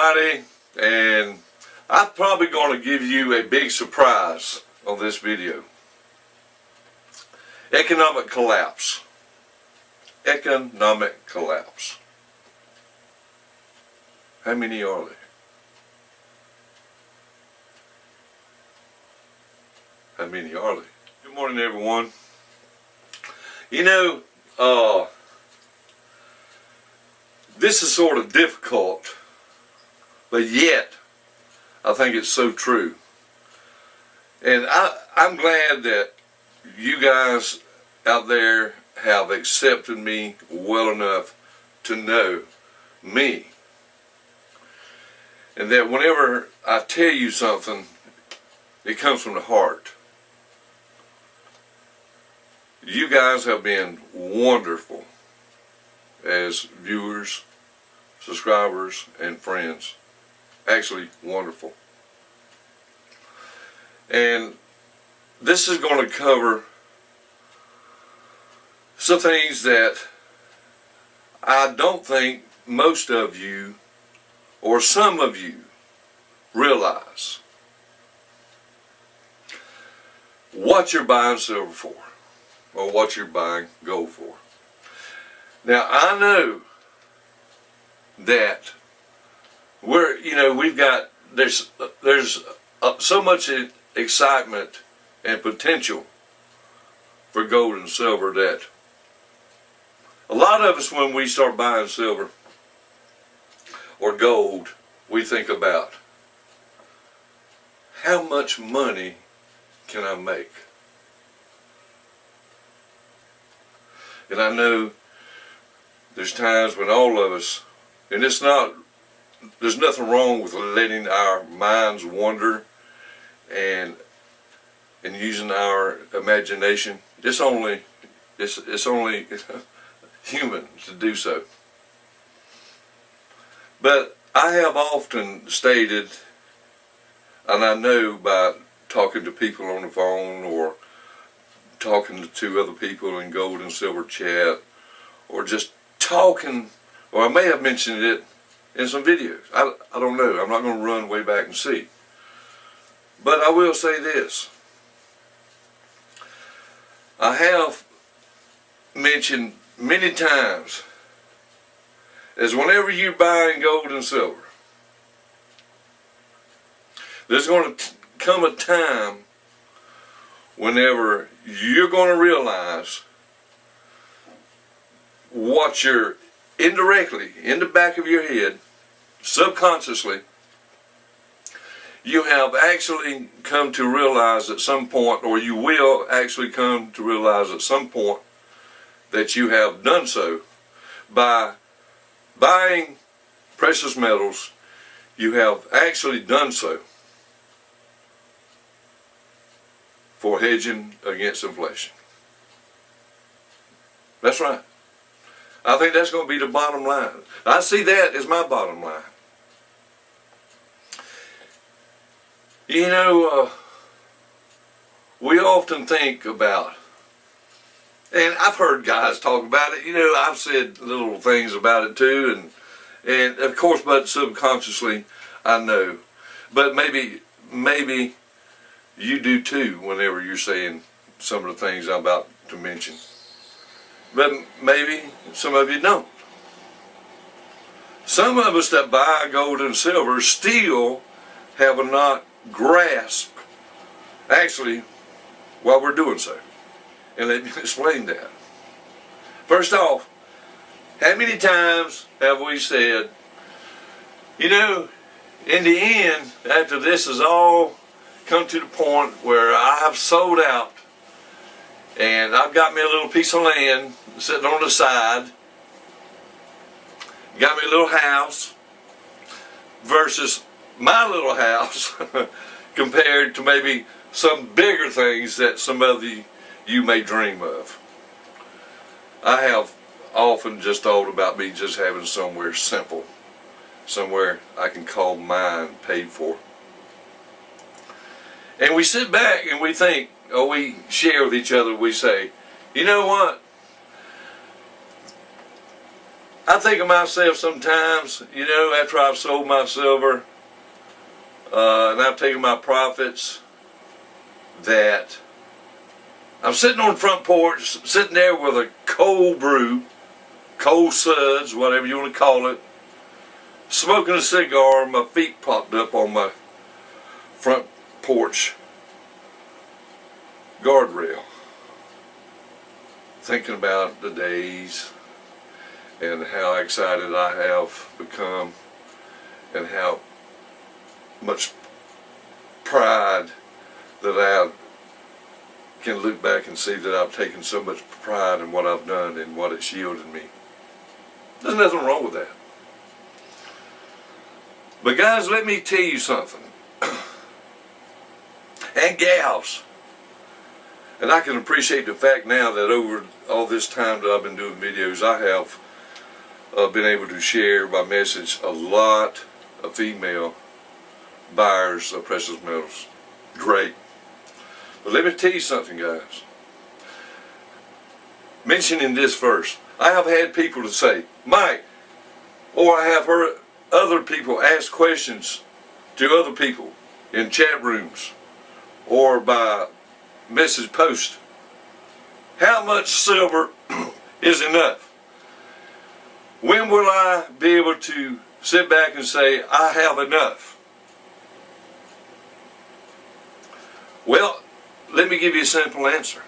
everybody, and I'm probably going to give you a big surprise on this video. Economic collapse. Economic collapse. How many are there? How many are there? Good morning, everyone. You know, this is sort of difficult, but yet I think it's so true. And I'm glad that you guys out there have accepted me well enough to know me. And that whenever I tell you something, it comes from the heart. You guys have been wonderful as viewers, subscribers, and friends. Actually, wonderful. And this is going to cover some things that I don't think most of you or some of you realize. What you're buying silver for, or what you're buying gold for. Now, I know that there's so much excitement and potential for gold and silver that a lot of us, when we start buying silver or gold, we think about how much money can I make? And I know there's times when all of us, and there's nothing wrong with letting our minds wander and using our imagination. It's only human to do so. But I have often stated, and I know by talking to people on the phone or talking to other people in gold and silver chat, or just talking, or I may have mentioned it in some videos. I don't know. I'm not going to run way back and see. But I will say this. I have mentioned many times is whenever you're buying gold and silver, there's going to come a time whenever you're going to realize what you're indirectly, in the back of your head, subconsciously, you have actually come to realize at some point, or you will actually come to realize at some point, that you have done so by buying precious metals. You have actually done so for hedging against inflation. That's right. I think that's going to be the bottom line. I see that as my bottom line. You know, we often think about, and I've heard guys talk about it, I've said little things about it too, and of course, but subconsciously, I know. But maybe you do too whenever you're saying some of the things I'm about to mention. But maybe some of you don't. Some of us that buy gold and silver still have not grasped actually why we're doing so. And let me explain that. First off, how many times have we said, in the end, after this has all come to the point where I have sold out and I've got me a little piece of land sitting on the side, got me a little house versus my little house compared to maybe some bigger things that some of you may dream of. I have often just thought about me just having somewhere simple, somewhere I can call mine, paid for. And we sit back and we think, or we share with each other, we say, you know what? I think of myself sometimes, after I've sold my silver and I've taken my profits, that I'm sitting on the front porch, sitting there with a cold brew, cold suds, whatever you want to call it, smoking a cigar, my feet popped up on my front porch guardrail, thinking about the days and how excited I have become and how much pride that I can look back and see that I've taken so much pride in what I've done and what it's yielded me. There's nothing wrong with that. But guys, let me tell you something. And gals. And I can appreciate the fact now that over all this time that I've been doing videos, I have been able to share my message a lot of female buyers of precious metals. Great. But let me tell you something, guys. Mentioning this first, I have had people to say, Mike, or I have heard other people ask questions to other people in chat rooms or by message post. How much silver is enough? When will I be able to sit back and say, I have enough? Well, let me give you a simple answer.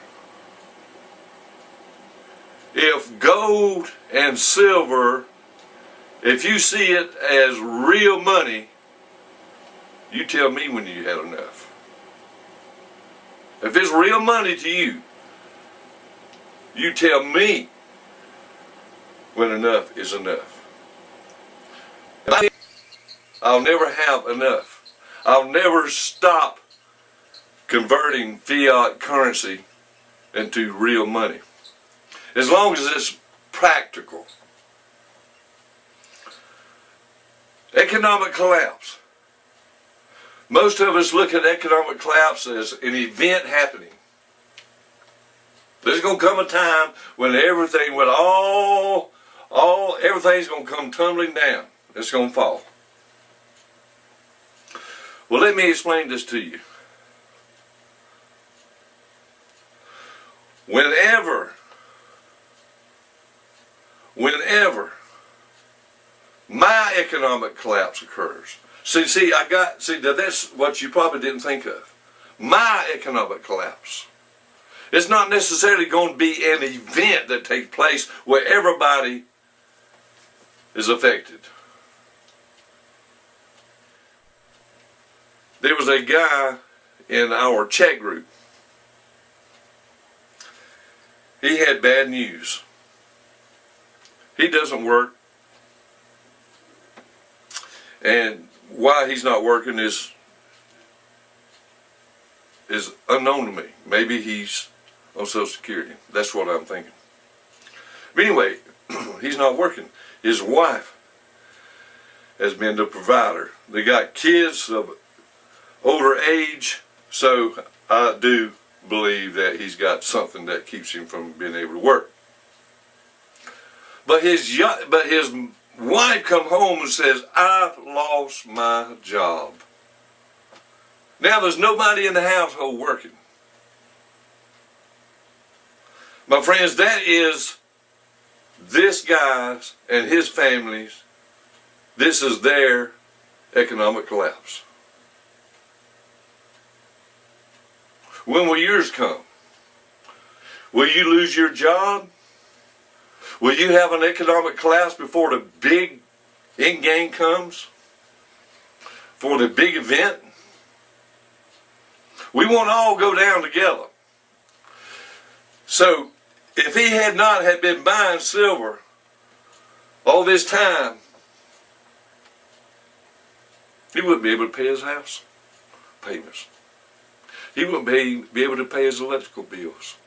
If gold and silver, if you see it as real money, you tell me when you had enough. If it's real money to you, you tell me when enough is enough. And I'll never have enough. I'll never stop converting fiat currency into real money, as long as it's practical. Economic collapse. Most of us look at economic collapse as an event happening. There's going to come a time when everything, everything's going to come tumbling down. It's going to fall. Well, let me explain this to you. Whenever my economic collapse occurs, that's what you probably didn't think of. My economic collapse. It's not necessarily going to be an event that takes place where everybody is affected. There was a guy in our chat group. He had bad news. He doesn't work. And why he's not working is unknown to me. Maybe he's on Social Security. That's what I'm thinking. But anyway, he's not working. His wife has been the provider. They got kids of older age, so I do believe that he's got something that keeps him from being able to work. But his wife come home and says, I've lost my job. Now there's nobody in the household working. My friends, that is this guy's and his family's, this is their economic collapse. When will yours come? Will you lose your job? Will you have an economic collapse before the big end game comes? For the big event? We won't all go down together. So, if he had not had been buying silver all this time, he wouldn't be able to pay his house payments. He wouldn't be able to pay his electrical bills.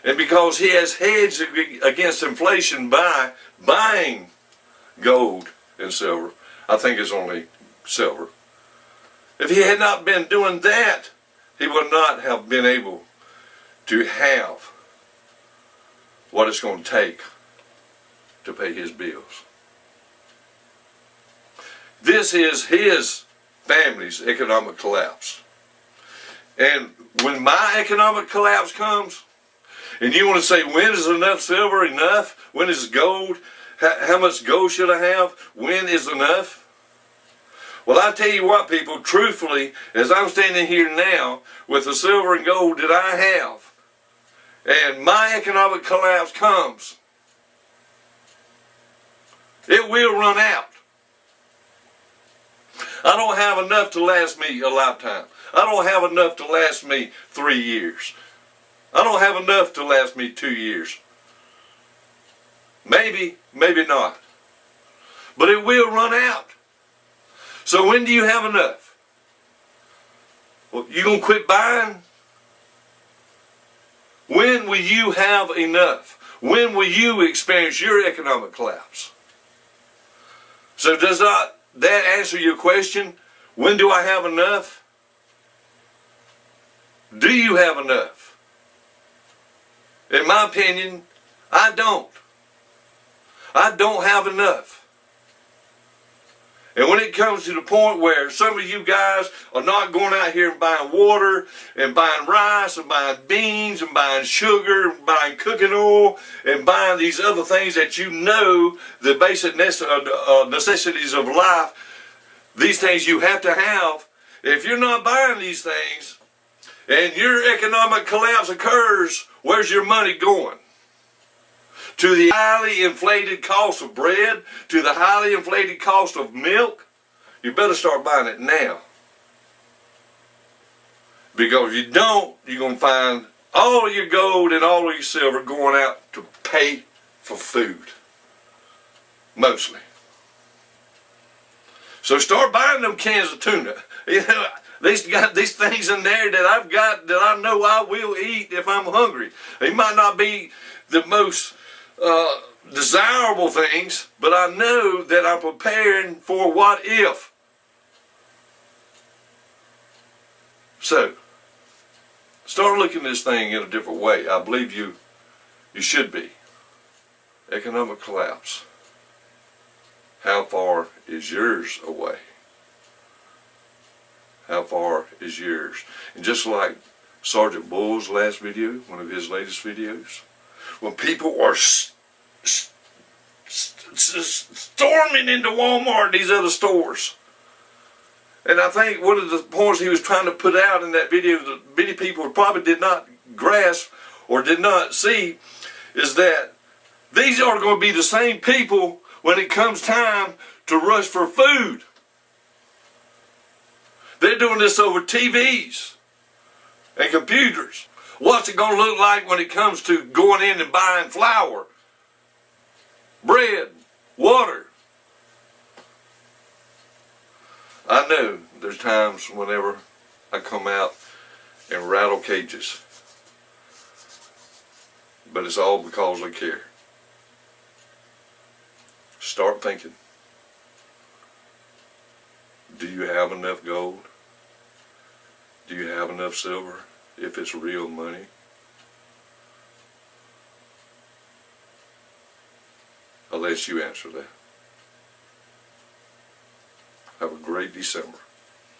And because he has hedged against inflation by buying gold and silver, I think it's only silver. If he had not been doing that, he would not have been able to have what it's going to take to pay his bills. This is his family's economic collapse. And when my economic collapse comes, and you want to say, when is enough silver enough? When is gold? How much gold should I have? When is enough? Well, I tell you what, people, truthfully, as I'm standing here now with the silver and gold that I have, and my economic collapse comes, it will run out. I don't have enough to last me a lifetime. I don't have enough to last me 3 years. I don't have enough to last me 2 years. Maybe, maybe not. But it will run out. So when do you have enough? Well, you gonna quit buying? When will you have enough? When will you experience your economic collapse? So does not that answer your question? When do I have enough? Do you have enough? In my opinion, I don't. I don't have enough. And when it comes to the point where some of you guys are not going out here and buying water and buying rice and buying beans and buying sugar and buying cooking oil and buying these other things that you know, the basic necessities of life, these things you have to have. If you're not buying these things and your economic collapse occurs, where's your money going? To the highly inflated cost of bread, to the highly inflated cost of milk. You better start buying it now. Because if you don't, you're going to find all of your gold and all of your silver going out to pay for food. Mostly. So start buying them cans of tuna. You know, they've got these things in there that I've got that I know I will eat if I'm hungry. They might not be the most desirable things, but I know that I'm preparing for what if. So, start looking at this thing in a different way. I believe you should be. Economic collapse. How far is yours away? How far is yours? And just like Sergeant Bull's last video, one of his latest videos, when people are storming into Walmart and these other stores. And I think one of the points he was trying to put out in that video that many people probably did not grasp or did not see is that these are going to be the same people when it comes time to rush for food. They're doing this over TVs and computers. What's it going to look like when it comes to going in and buying flour, bread, water? I know there's times whenever I come out and rattle cages. But it's all because I care. Start thinking. Do you have enough gold? Do you have enough silver? If it's real money. I'll let you answer that. Have a great December.